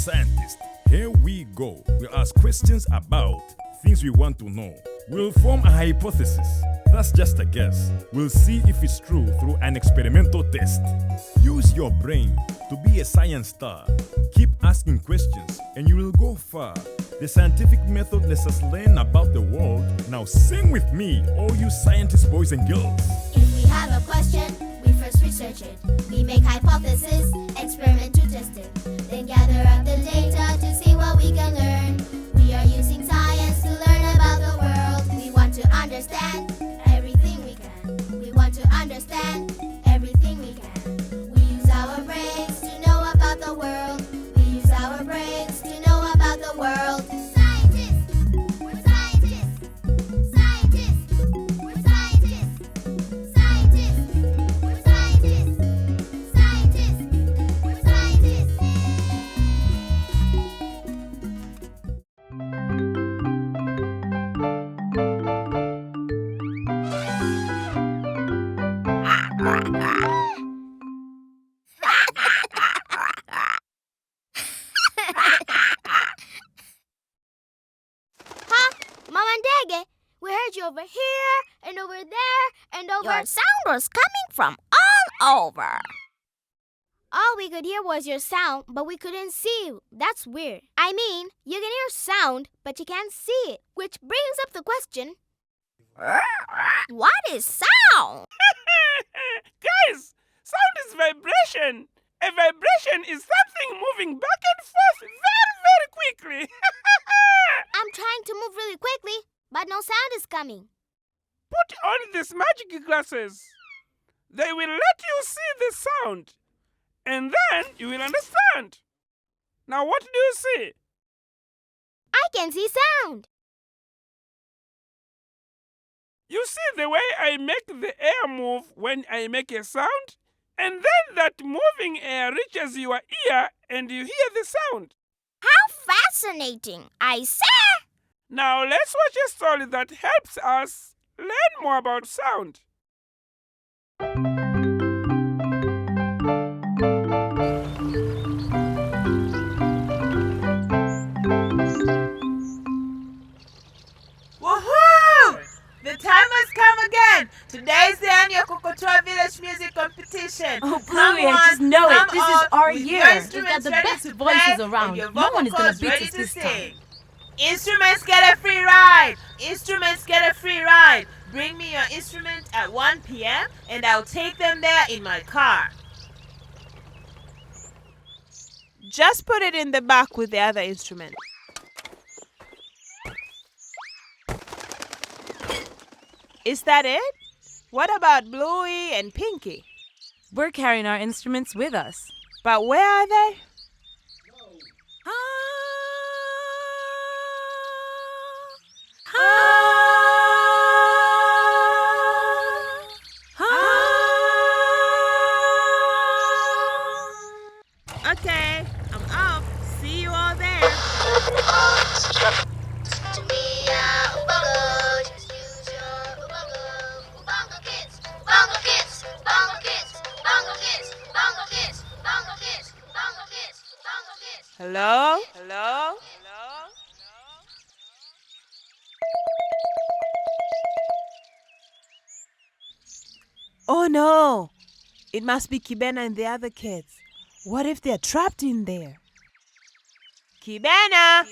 scientist. Here we go. We'll ask questions about things we want to know. We'll form a hypothesis. That's just a guess. We'll see if it's true through an experimental test. Use your brain to be a science star. Keep asking questions and you will go far. The scientific method lets us learn about the world. Now sing with me, all you scientist boys and girls. If we have a question, we first research it. We make hypotheses, experiment to test it. Then gather up the data to see what we can learn. We are using science to learn about the world. We want to understand everything we can. We want to understand everything we can. We use our brains to know about the world. We use our brains to know about the world. Scientists! We're scientists! Scientists! We're scientists! Scientists! We're scientists! Scientists! We're scientists! Huh? Mama Ndege, we heard you over here and over there and over... Your sound was coming from all over. All we could hear was your sound, but we couldn't see you. That's weird. I mean, you can hear sound, but you can't see it. Which brings up the question, What is sound? Guys, sound is vibration. A vibration is something moving back and forth very, very quickly. I'm trying to move really quickly, but no sound is coming. Put on these magic glasses. They will let you see the sound. And then you will understand. Now what do you see? I can see sound. You see the way I make the air move when I make a sound? And then that moving air reaches your ear and you hear the sound. How fascinating, I say. Now let's watch a story that helps us learn more about sound. Woohoo! The time has come again. Today is the annual Kokotoa Village Music Competition. Oh, Bluey, I just know it. This is our year. We've got the best voices around. No one is going to beat us this time. Instruments get a free ride. Instruments get a free ride. Bring me your instrument at 1 p.m. and I'll take them there in my car. Just put it in the back with the other instrument. Is that it? What about Bluey and Pinky? We're carrying our instruments with us. But where are they? Okay, I'm off. See you all there. To be a Ubongo, just use your Ubongo. Ubongo Kids, Ubongo Kids, Ubongo Kids, Ubongo Kids, Ubongo Kids, Ubongo Kids, Ubongo Kids, Ubongo Kids. Hello? Hello? Oh no! It must be Kibena and the other kids. What if they're trapped in there? Kibena!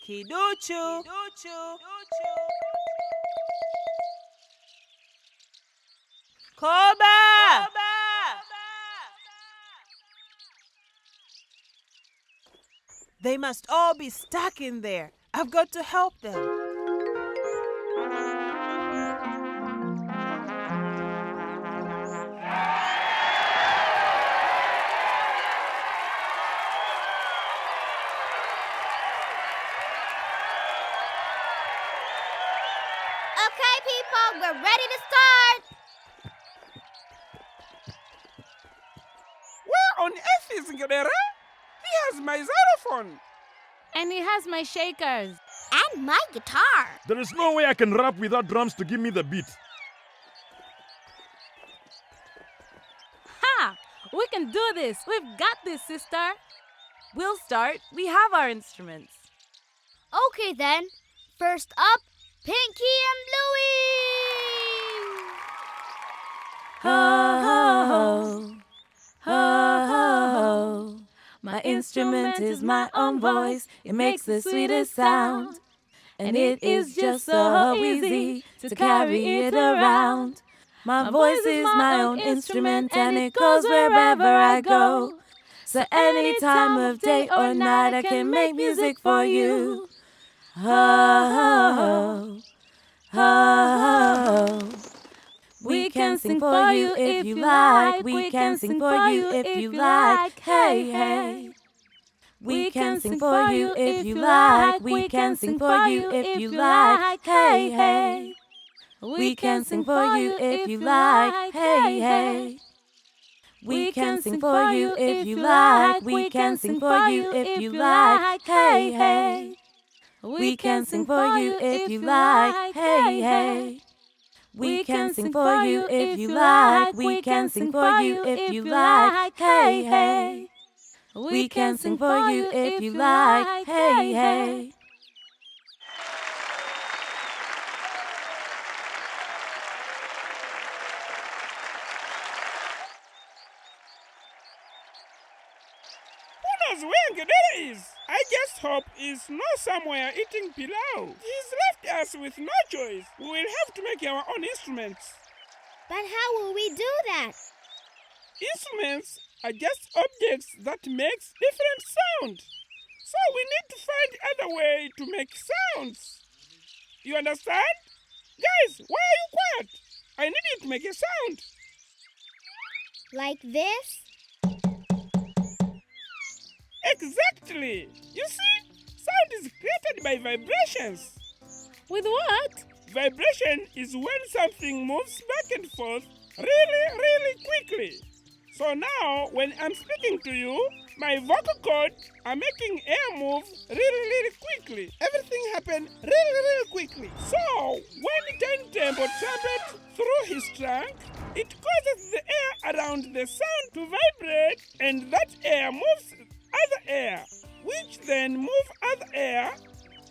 Kiduchu! Koba! They must all be stuck in there. I've got to help them. Okay, people, we're ready to start. Where on earth is Ngedere? He has my xylophone. And he has my shakers. And my guitar. There is no way I can rap without drums to give me the beat. We can do this. We've got this, sister. We'll start. We have our instruments. Okay then. First up, Pinky and Bluey! Ho, ho, ho. Ho, ho, ho. My instrument is my own voice. It makes the sweetest sound. And it is just so easy to carry it around. My voice is my own instrument and it goes wherever I go. So any time of day or night I can make music for you. Ho, ho, ho, ho. We can sing for you if you like. We can sing for you if you like. Hey, hey. We can sing for you if you like. We can sing for you if you like. Hey, hey. We can sing for you if you like. Hey, hey. We can sing for you if you like. We can sing for you if you like. Hey, hey. We can sing for you if you like. Hey, hey. We can sing for you if you like. We can sing for you if you like. Hey, hey. We can sing for you if you like. Hey, hey. Who knows where Ngedere is? I just hope he's not somewhere eating pilau. He's left us with no choice. We will have to make our own instruments. But how will we do that? Instruments are just objects that makes different sound. So we need to find other way to make sounds. You understand? Guys, why are you quiet? I need you to make a sound. Like this? Exactly. You see, sound is created by vibrations. With what? Vibration is when something moves back and forth really quickly. So now, when I'm speaking to you, my vocal cords are making air move really quickly. Everything happens really quickly. So, when Tiny Temple trumpets through his trunk, it causes the air around the sound to vibrate, and that air moves other air, which then move other air,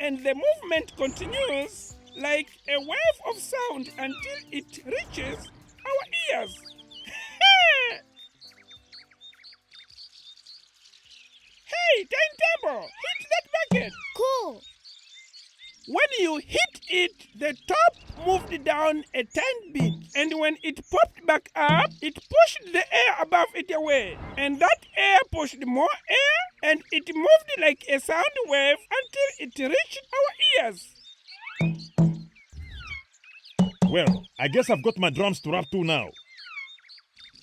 and the movement continues like a wave of sound until it reaches our ears. Hey, Tiny Temple, hit that bucket. Cool. When you hit it, the top moved down a tiny bit, and when it popped back up, it pushed the air above it away, and that air pushed more air, and it moved like a sound wave until it reached our ears. Well, I guess I've got my drums to rap to now.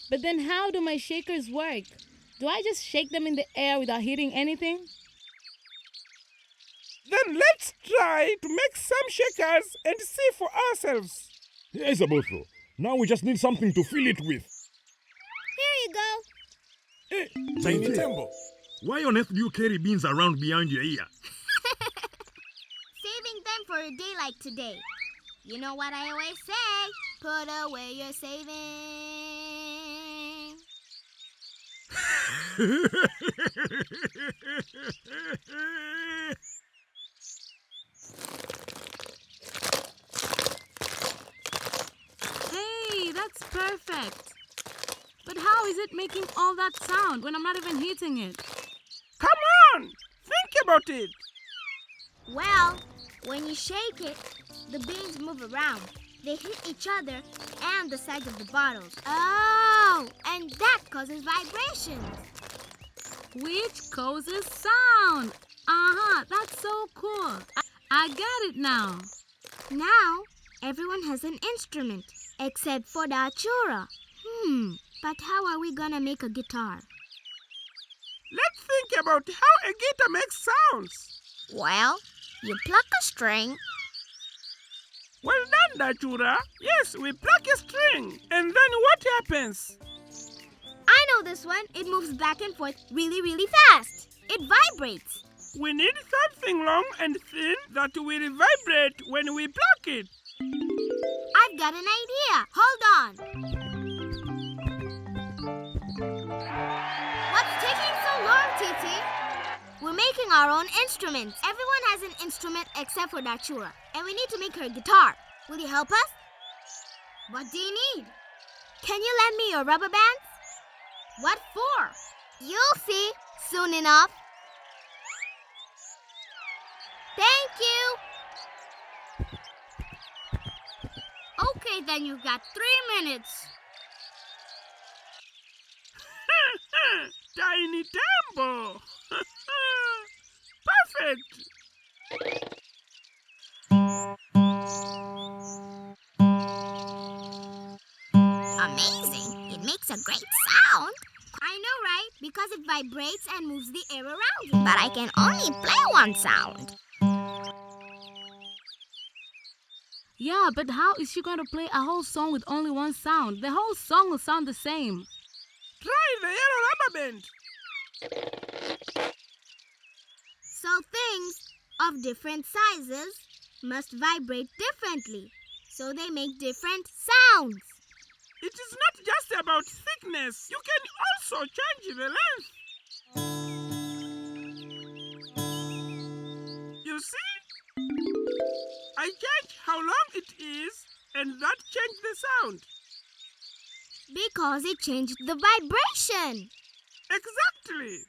But then how do my shakers work? Do I just shake them in the air without hitting anything? Then let's try to make some shakers and see for ourselves. Here is a bottle. Now we just need something to fill it with. Here you go. Hey, Tiny Temple, why on earth do you carry beans around behind your ear? Saving them for a day like today. You know what I always say? Put away your savings. Hey, that's perfect. But how is it making all that sound when I'm not even hitting it? Come on, think about it. Well, when you shake it, the beans move around. They hit each other and the sides of the bottles. Oh, and that causes vibrations. Which causes sound. That's so cool. I get it now. Now, everyone has an instrument, except for the Achura. But how are we gonna make a guitar? Let's think about how a guitar makes sounds. Well, you pluck a string. Well done, Dachura. Yes, we pluck a string. And then what happens? I know this one. It moves back and forth really fast. It vibrates. We need something long and thin that will vibrate when we pluck it. I've got an idea. Hold on. making our own instruments. Everyone has an instrument except for Dachura. And we need to make her a guitar. Will you help us? What do you need? Can you lend me your rubber bands? What for? You'll see soon enough. Thank you. Okay, then you've got 3 minutes. Tiny Tambo! Perfect! Amazing. It makes a great sound. I know, right? Because it vibrates and moves the air around it. But I can only play one sound. Yeah, but how is she going to play a whole song with only one sound? The whole song will sound the same. Try the yellow rubber band. So things of different sizes must vibrate differently, so they make different sounds. It is not just about thickness. You can also change the length. You see? I change how long it is, and that changed the sound. Because it changed the vibration. Exactly.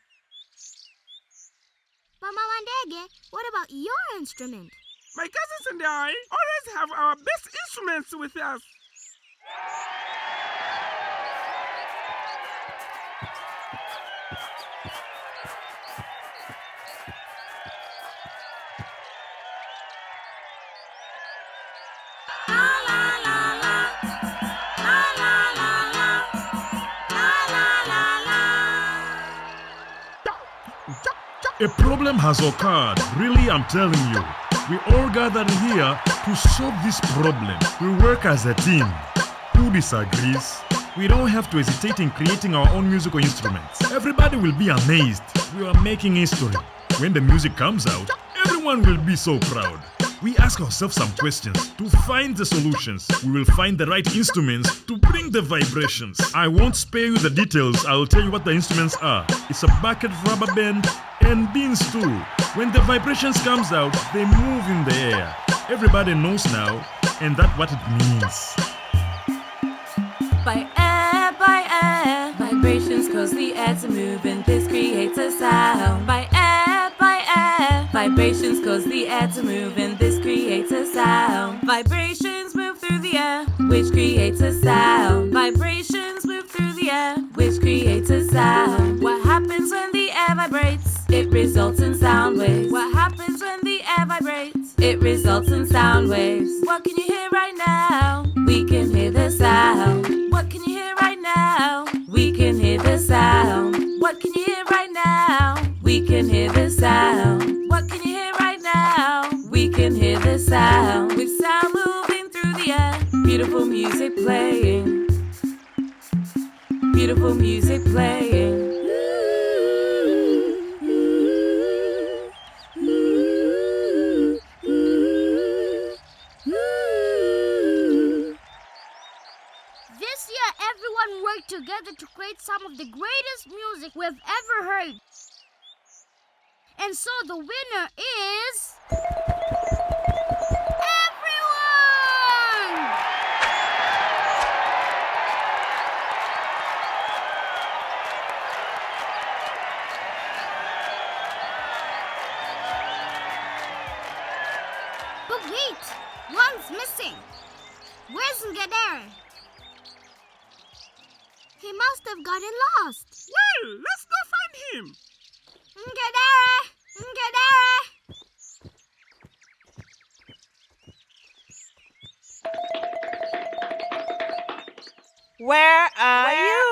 But Mama Ndege, what about your instrument? My cousins and I always have our best instruments with us. A problem has occurred. Really, I'm telling you. We all gathered here to solve this problem. We work as a team. Who disagrees? We don't have to hesitate in creating our own musical instruments. Everybody will be amazed. We are making history. When the music comes out, everyone will be so proud. We ask ourselves some questions. To find the solutions, we will find the right instruments to bring the vibrations. I won't spare you the details. I'll tell you what the instruments are. It's a bucket, rubber band, and beans too. When the vibrations comes out, they move in the air. Everybody knows now, and that's what it means. By air, vibrations cause the air to move and this creates a sound. By air, vibrations cause the air to move and this creates a sound. Vibrations move through the air, which creates a sound. Vibrations move through the air, which creates a sound. What happens when the air vibrates? It results in sound waves. What happens when the air vibrates? It results in sound waves. What can you hear right now? We can hear the sound. What can you hear right now? We can hear the sound. What can you hear right now? We can hear the sound. What can you hear right now? We can hear the sound. With sound moving through the air. Beautiful music playing. Beautiful music playing. This year, everyone worked together to create some of the greatest music we've ever heard. And so the winner is... everyone! But wait, one's missing. Where's Ngedere? He must have gotten lost. Well, let's go find him. Ngedere! Ngedere! Where are you?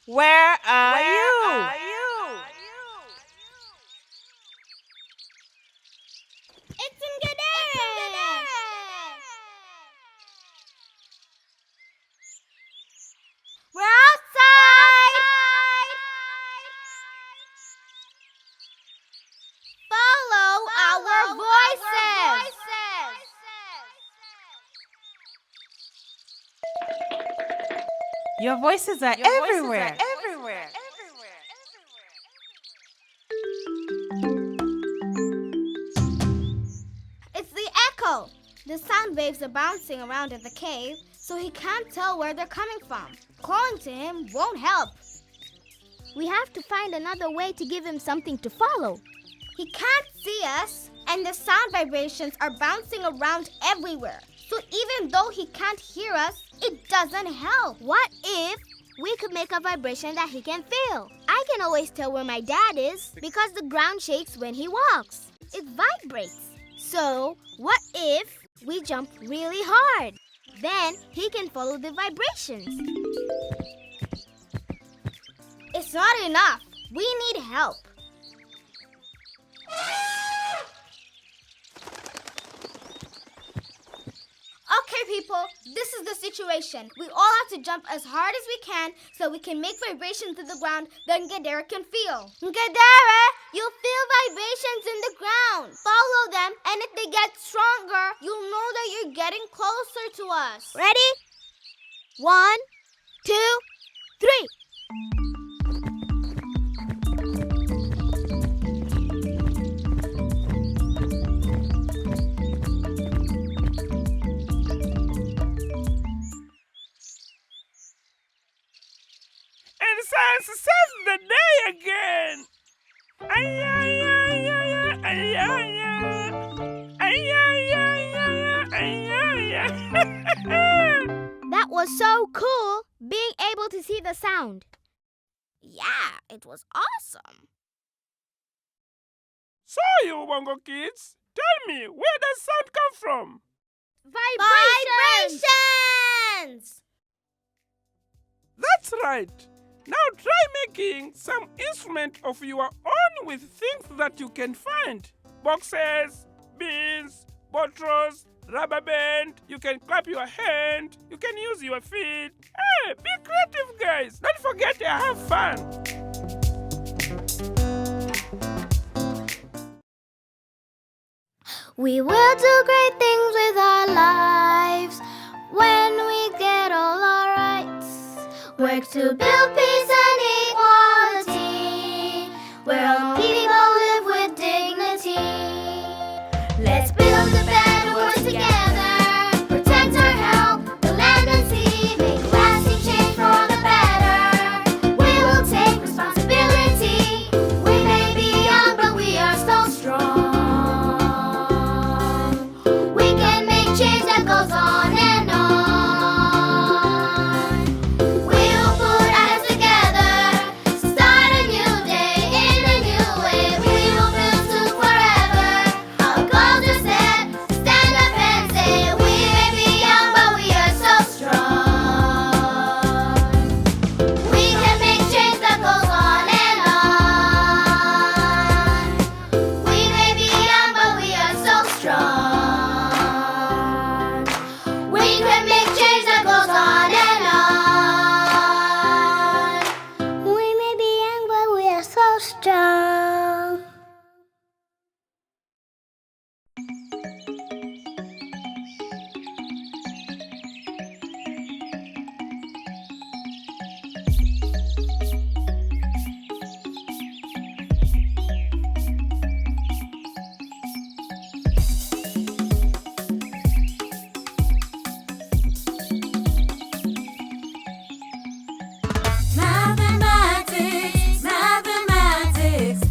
Where are you? It's Ngedere! We're outside! Follow our voices! Your voices are everywhere. The sound waves are bouncing around in the cave, so he can't tell where they're coming from. Calling to him won't help. We have to find another way to give him something to follow. He can't see us, and the sound vibrations are bouncing around everywhere. So even though he can't hear us, it doesn't help. What if we could make a vibration that he can feel? I can always tell where my dad is because the ground shakes when he walks. It vibrates. So what if we jump really hard? Then he can follow the vibrations. It's not enough. We need help. Okay, people, this is the situation. We all have to jump as hard as we can so we can make vibrations to the ground that Ngedere can feel. Ngedere, you'll feel vibrations in the ground. Follow them, and if they get stronger, you'll know that you're getting closer to us. Ready? 1, 2, 3. And science says the day again. That was so cool, being able to see the sound. Yeah, it was awesome. So, you Ubongo Kids, tell me, where does sound come from? Vibrations! That's right. Now try making some instrument of your own with things that you can find. Boxes, beans, bottles, rubber band. You can clap your hand. You can use your feet. Hey, be creative, guys. Don't forget to have fun. We will do great things with our lives when we get all our rights. Work to build peace and equality, where all people live with dignity. Let's build a better world together, protect our health, the land and sea, make lasting change for the better. We will take responsibility. We may be young, but we are so strong. We can make change that goes on and on. We'll put eyes together, start a new day in a new way. We will build to forever. Our goals are set, stand up and say, we may be young, but we are so strong. We can make change that goes on and on. We may be young, but we are so strong. We can make change that goes on and on. We may be young, but we are so strong. Mathematics, mathematics,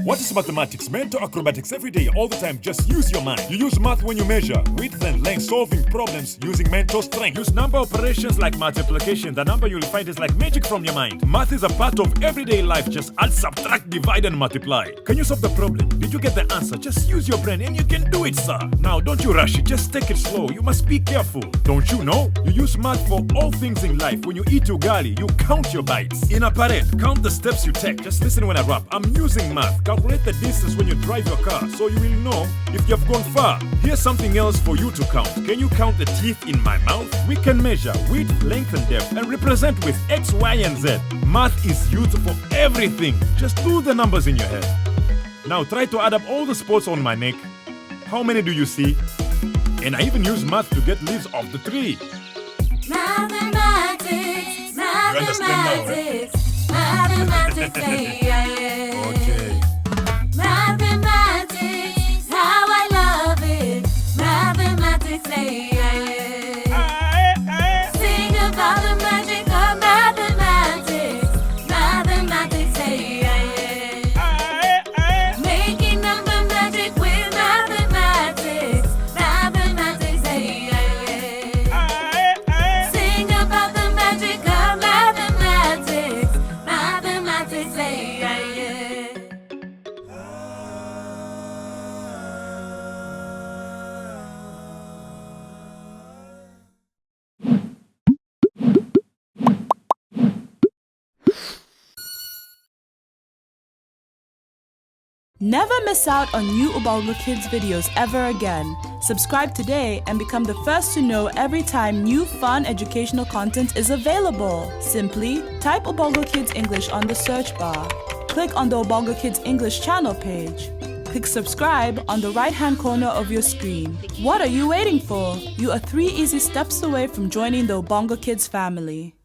What is mathematics? Mental acrobatics every day, all the time. Just use your mind. You use math when you measure width and length, solving problems using mental strength. Use number operations like multiplication. The number you'll find is like magic from your mind. Math is a part of everyday life. Just add, subtract, divide, and multiply. Can you solve the problem? Did you get the answer? Just use your brain and you can do it, sir. Now, don't you rush it. Just take it slow. You must be careful. Don't you know? You use math for all things in life. When you eat ugali, you count your bites. In a parade, count the steps you take. Just listen when I rap. I'm using math. Calculate the distance when you drive your car, so you will know if you have gone far. Here's something else for you to count. Can you count the teeth in my mouth? We can measure width, length, and depth, and represent with X, Y, and Z. Math is used for everything. Just do the numbers in your head. Now try to add up all the spots on my neck. How many do you see? And I even use math to get leaves off the tree. Mathematics, mathematics, mathematics, yeah. Okay. Mathematics, how I love it. Mathematics, yeah. Sing about the magic of mathematics. Mathematics, yeah. Making number magic with mathematics. Mathematics, yeah. Sing about the magic of mathematics. Mathematics, yeah. Never miss out on new Ubongo Kids videos ever again. Subscribe today and become the first to know every time new fun educational content is available. Simply type Ubongo Kids English on the search bar. Click on the Ubongo Kids English channel page. Click subscribe on the right-hand corner of your screen. What are you waiting for? You are 3 easy steps away from joining the Ubongo Kids family.